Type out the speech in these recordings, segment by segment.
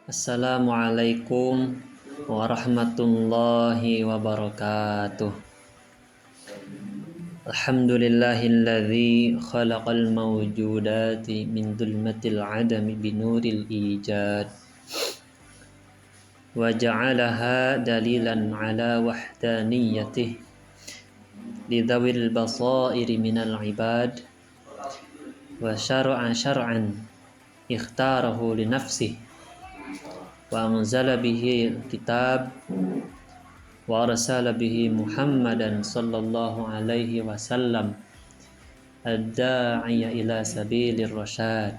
Assalamualaikum warahmatullahi wabarakatuh. Alhamdulillahilladzi khalaqal mawjudati min dhulmatil adami binuril ijad wa ja'alaha dalilan ala wahdaniyatih lidawil basairi minal ibad wa syar'an ikhtarahu li nafsihi wa anzala bihi kitab wa arsala bihi Muhammadan sallallahu alaihi wasallam ad-da'iya ila sabilir rasyad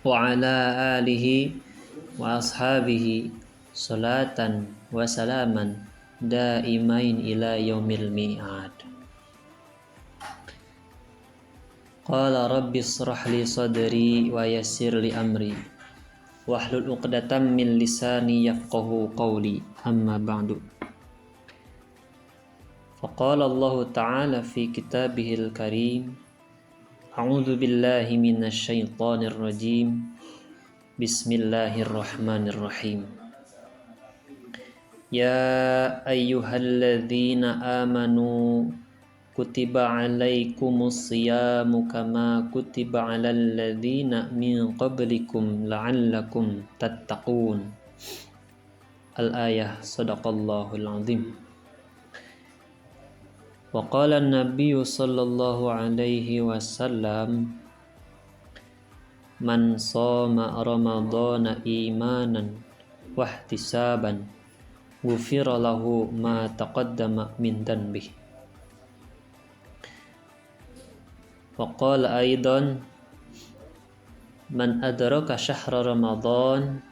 wa ala alihi wa ashabihi salatan wa salaman daimain ila yaumil mi'ad. Qala rabbi israh li sadri wa yassir li amri wahlul 'uqdatam min lisani yafqahu qawli, amma ba'du. Faqala Allah Ta'ala fi kitabihil karim, a'udzu billahi minasy syaithanir rajim, bismillahirrahmanirrahim. Ya ayyuhalladzina amanu kutiba alaikumus siyamu kama kutiba alal ladzina min qablikum la'allakum tattaqun. Al-ayah, sadaqallahul azim. Wa qala an-nabiyyu sallallahu alaihi wasallam, man shoma ramadhana imanan wa ihtisaban ghufira lahu ma taqaddama min dhanbihi. Wa qala aidan, man adraka syahra ramadhan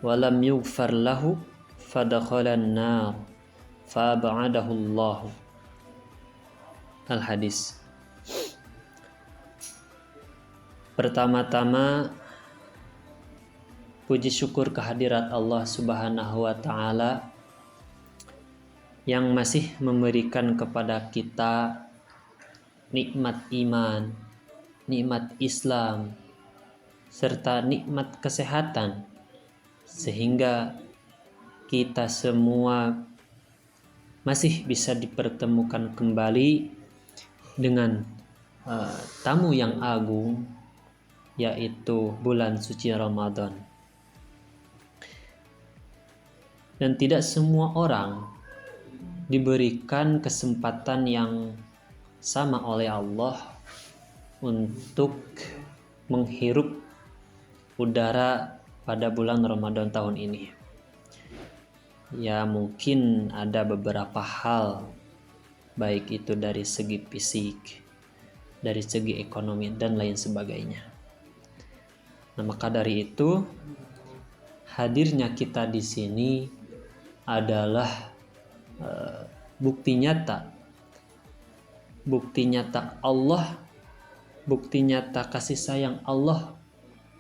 wa lam yughfar lahu fadakhala an-nar fa ab'adahu Allah. Al-hadis. Pertama-tama, puji syukur kehadirat Allah Subhanahu wa Ta'ala yang masih memberikan kepada kita nikmat iman, nikmat Islam, serta nikmat kesehatan, sehingga kita semua masih bisa dipertemukan kembali dengan tamu yang agung, yaitu bulan suci Ramadan. Dan tidak semua orang diberikan kesempatan yang sama oleh Allah untuk menghirup udara pada bulan Ramadan tahun ini. Ya, mungkin ada beberapa hal, baik itu dari segi fisik, dari segi ekonomi, dan lain sebagainya. Nah, maka dari itu, hadirnya kita di sini adalah bukti nyata Allah, bukti nyata kasih sayang Allah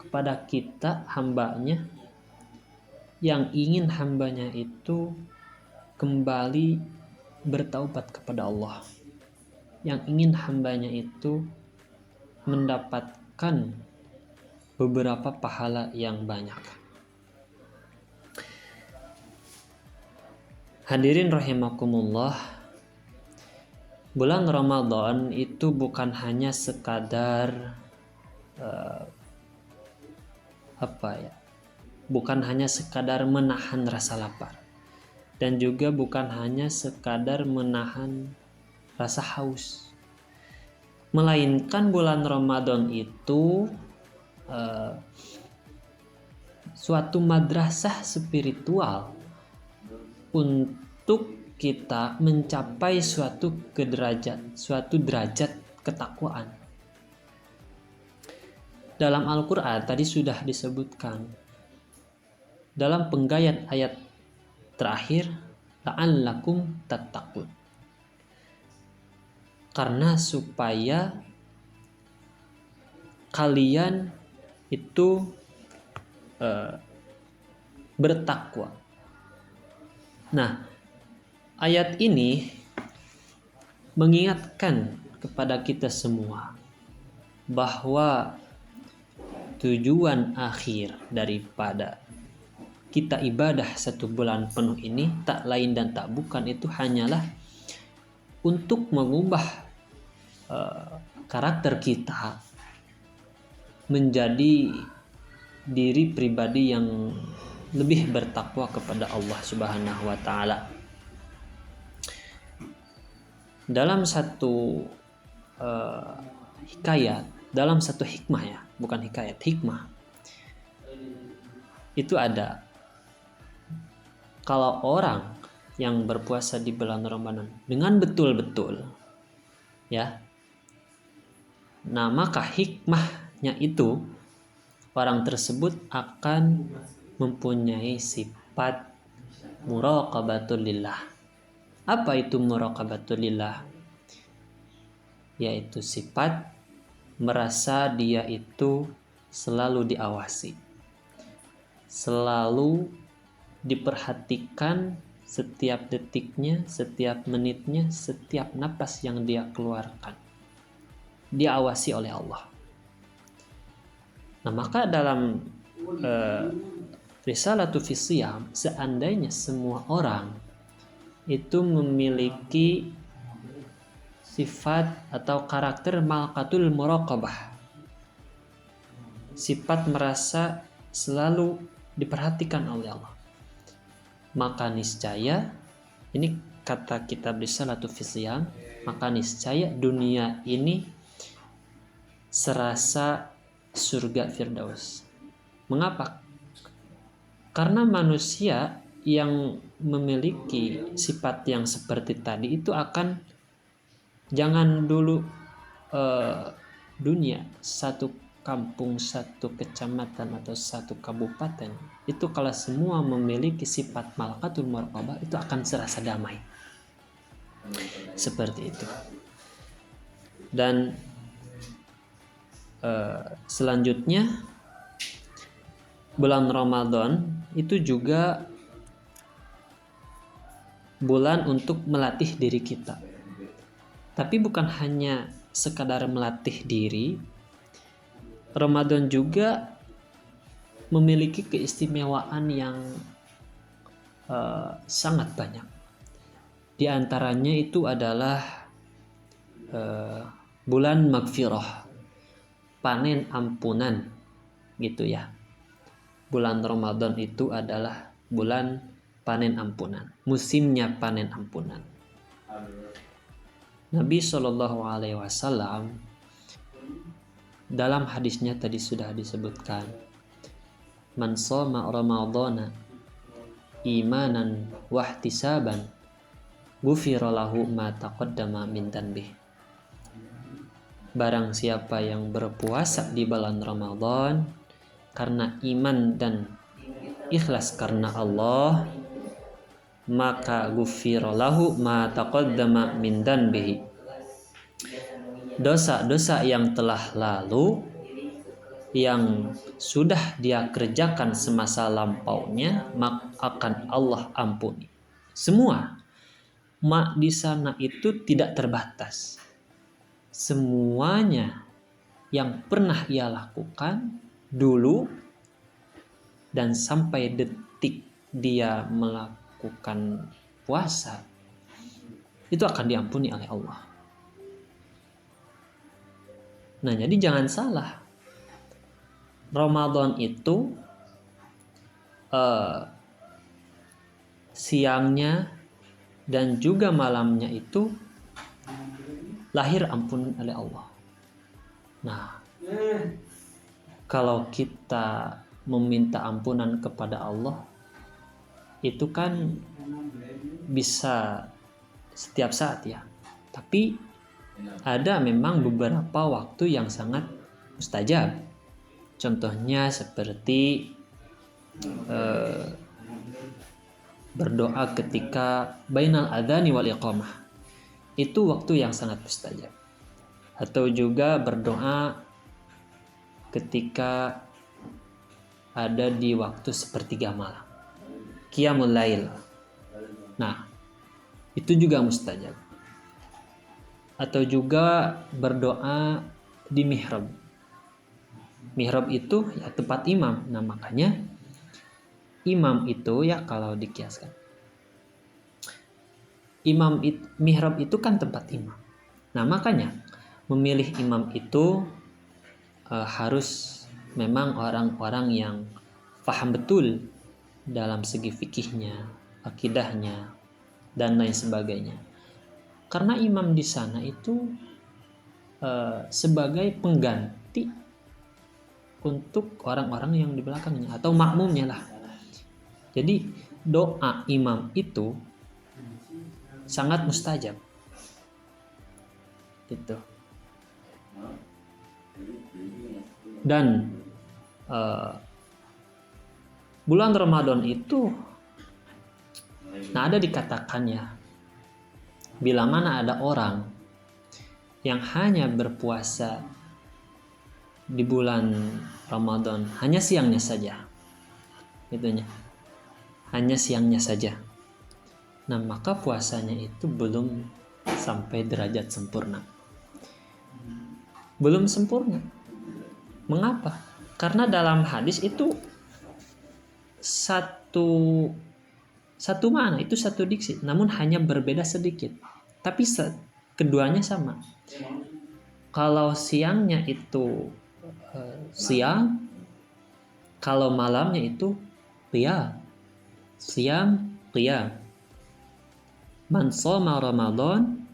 kepada kita, hambanya, yang ingin hambanya itu kembali bertaubat kepada Allah, yang ingin hambanya itu mendapatkan beberapa pahala yang banyak. Hadirin rahimakumullah, bulan Ramadan itu bukan hanya sekadar bukan hanya sekadar menahan rasa lapar, dan juga bukan hanya sekadar menahan rasa haus, melainkan bulan Ramadan itu suatu madrasah spiritual untuk kita mencapai suatu derajat ketakwaan. Dalam Al-Quran tadi sudah disebutkan dalam penggayat ayat terakhir, la'allakum tattaqun, karena supaya kalian itu bertakwa. Nah, ayat ini mengingatkan kepada kita semua bahwa tujuan akhir daripada kita ibadah 1 bulan penuh ini tak lain dan tak bukan itu hanyalah untuk mengubah karakter kita menjadi diri pribadi yang lebih bertakwa kepada Allah Subhanahu wa taala. Dalam satu hikayat, dalam satu hikmah ya, bukan hikayat, hikmah. Itu ada kalau orang yang berpuasa di bulan Ramadan dengan betul-betul ya. Nah, maka hikmahnya itu orang tersebut akan mempunyai sifat muraqabatul lillah. Apa itu muraqabatul lillah? Yaitu sifat merasa dia itu selalu diawasi, selalu diperhatikan setiap detiknya, setiap menitnya, setiap napas yang dia keluarkan, diawasi oleh Allah. Nah, maka dalam Risalatu fis Shiyam, seandainya semua orang itu memiliki sifat atau karakter malakatul muraqabah, sifat merasa selalu diperhatikan oleh Allah, maka niscaya, ini kata kitab Risalatu fis Shiyam, maka niscaya dunia ini serasa surga Firdaus. Mengapa? Karena manusia yang memiliki sifat yang seperti tadi itu akan, jangan dulu dunia, satu kampung, satu kecamatan atau satu kabupaten itu kalau semua memiliki sifat malakatul muraqabah itu akan serasa damai. Seperti itu. Dan selanjutnya bulan Ramadan itu juga bulan untuk melatih diri kita. Tapi bukan hanya sekadar melatih diri, Ramadan juga memiliki keistimewaan yang sangat banyak. Di antaranya itu adalah bulan magfirah, panen ampunan gitu ya. Bulan Ramadan itu adalah bulan panen ampunan, musimnya panen ampunan. Nabi Shallallahu Alaihi Wasallam dalam hadisnya tadi sudah disebutkan, man shoma ramadhana imanan wahtisaban ghufira lahu ma taqaddama min dhanbih. Barang siapa yang berpuasa di bulan Ramadan karena iman dan ikhlas karena Allah, maka ghufira lahu ma taqaddama min dhanbihi. Dosa-dosa yang telah lalu yang sudah dia kerjakan semasa lampaunya maka akan Allah ampuni. Semua di sana itu tidak terbatas. Semuanya yang pernah ia lakukan dulu dan sampai detik dia melakukan puasa itu akan diampuni oleh Allah. Nah, jadi jangan salah, Ramadan itu siangnya dan juga malamnya itu lahir ampunan oleh Allah. Nah, kalau kita meminta ampunan kepada Allah itu kan bisa setiap saat ya, tapi ada memang beberapa waktu yang sangat mustajab. Contohnya seperti berdoa ketika bainal adzani wal iqamah, itu waktu yang sangat mustajab. Atau juga berdoa ketika ada di waktu sepertiga malam, qiyamul lail. Nah, itu juga mustajab. Atau juga berdoa di mihrab. Mihrab itu ya tempat imam. Nah, makanya imam itu ya kalau dikiaskan. Mihrab itu kan tempat imam. Nah, makanya memilih imam itu harus memang orang-orang yang paham betul dalam segi fikihnya, akidahnya, dan lain sebagainya. Karena imam di sana itu sebagai pengganti untuk orang-orang yang di belakangnya atau makmumnya lah. Jadi doa imam itu sangat mustajab. Gitu. Dan bulan Ramadan itu ada dikatakannya, bila mana ada orang yang hanya berpuasa di bulan Ramadan hanya siangnya saja, itunya, hanya siangnya saja. Nah, maka puasanya itu belum sampai derajat sempurna. Belum sempurna. Mengapa? Karena dalam hadis itu satu mana, itu satu diksi, namun hanya berbeda sedikit. Tapi keduanya sama. Kalau siangnya itu siang, kalau malamnya itu qiyam. Siam, qiyam. Man shoma Ramadan,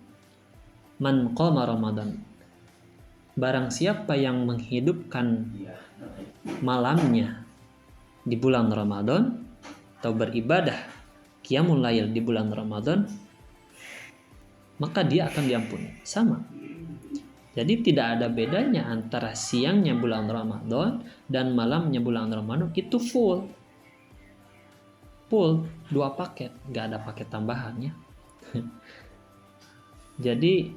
man qama Ramadan. Barang siapa yang menghidupkan malamnya di bulan Ramadan atau beribadah qiyamul lail di bulan Ramadan, maka dia akan diampuni. Sama. Jadi tidak ada bedanya antara siangnya bulan Ramadan dan malamnya bulan Ramadan, itu full 2 paket, nggak ada paket tambahannya. Jadi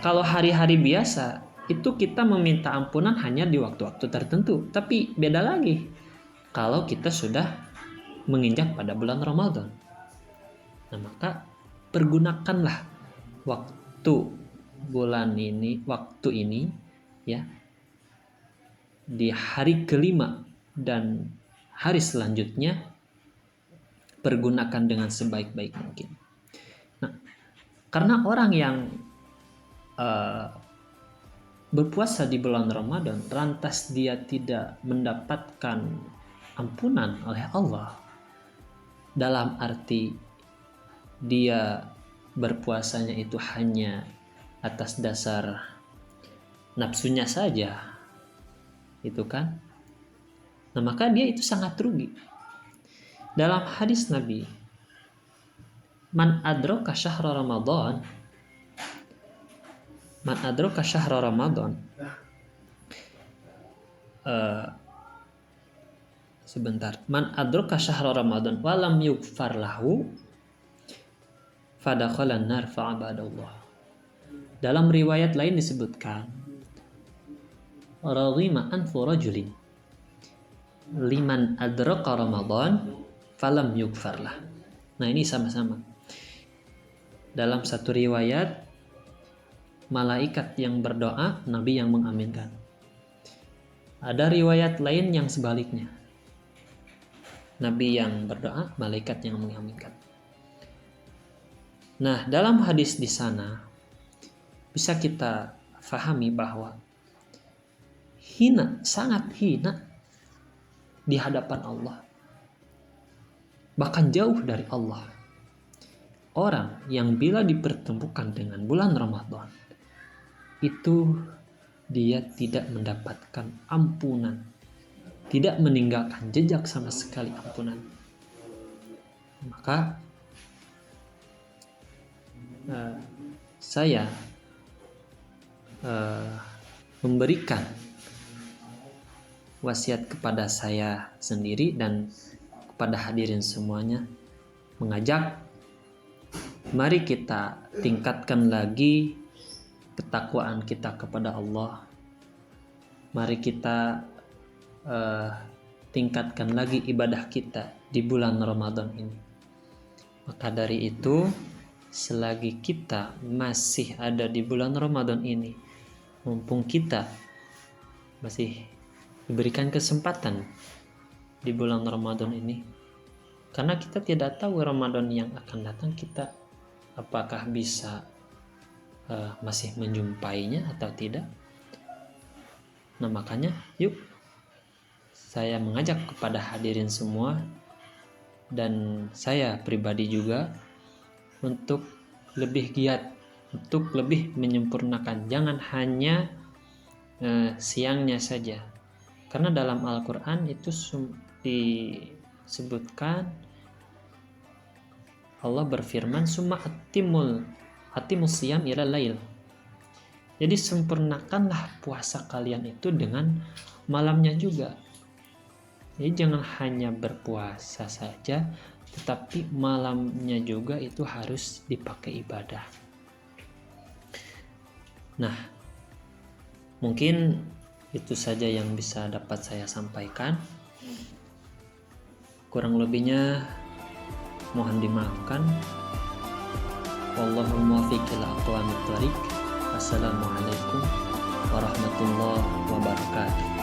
kalau hari-hari biasa itu kita meminta ampunan hanya di waktu-waktu tertentu, tapi beda lagi kalau kita sudah menginjak pada bulan Ramadan. Nah, maka pergunakanlah waktu ini ya, di hari kelima dan hari selanjutnya, pergunakan dengan sebaik-baik mungkin. Nah, karena orang yang berpuasa di bulan Ramadan lantas dia tidak mendapatkan ampunan oleh Allah, dalam arti dia berpuasanya itu hanya atas dasar nafsunya saja, itu kan. Nah, maka dia itu sangat rugi. Dalam hadis Nabi, man adraka syahra Ramadan, man adraka syahra Ramadan walam yughfar lahu fadakhalan nar fa'abadallah. Dalam riwayat lain disebutkan, raghima anfu rajulin liman adraka Ramadan falam yughfarlah. Nah, ini sama-sama. Dalam satu riwayat, malaikat yang berdoa, Nabi yang mengaminkan. Ada riwayat lain yang sebaliknya, Nabi yang berdoa, malaikat yang mengaminkan. Nah, dalam hadis di sana bisa kita fahami bahwa sangat hina di hadapan Allah, bahkan jauh dari Allah, orang yang bila dipertemukan dengan bulan Ramadan itu dia tidak mendapatkan ampunan, tidak meninggalkan jejak sama sekali ampunan. Maka saya memberikan wasiat kepada saya sendiri dan kepada hadirin semuanya, mengajak mari kita tingkatkan lagi ketakwaan kita kepada Allah. Mari kita tingkatkan lagi ibadah kita di bulan Ramadan ini. Maka dari itu, selagi kita masih ada di bulan Ramadan ini, mumpung kita masih diberikan kesempatan di bulan Ramadan ini, karena kita tidak tahu Ramadan yang akan datang kita apakah bisa masih menjumpainya atau tidak. Nah, makanya yuk saya mengajak kepada hadirin semua dan saya pribadi juga untuk lebih giat, untuk lebih menyempurnakan, jangan hanya siangnya saja, karena dalam Al-Quran itu disebutkan, Allah berfirman summa atimus siyam ila lail. Jadi sempurnakanlah puasa kalian itu dengan malamnya juga. Jadi jangan hanya berpuasa saja, tetapi malamnya juga itu harus dipakai ibadah. Nah, mungkin itu saja yang bisa dapat saya sampaikan. Kurang lebihnya mohon dimaafkan. Wallahul muwaffiq ila aqwamit thoriq. Assalamualaikum warahmatullahi wabarakatuh.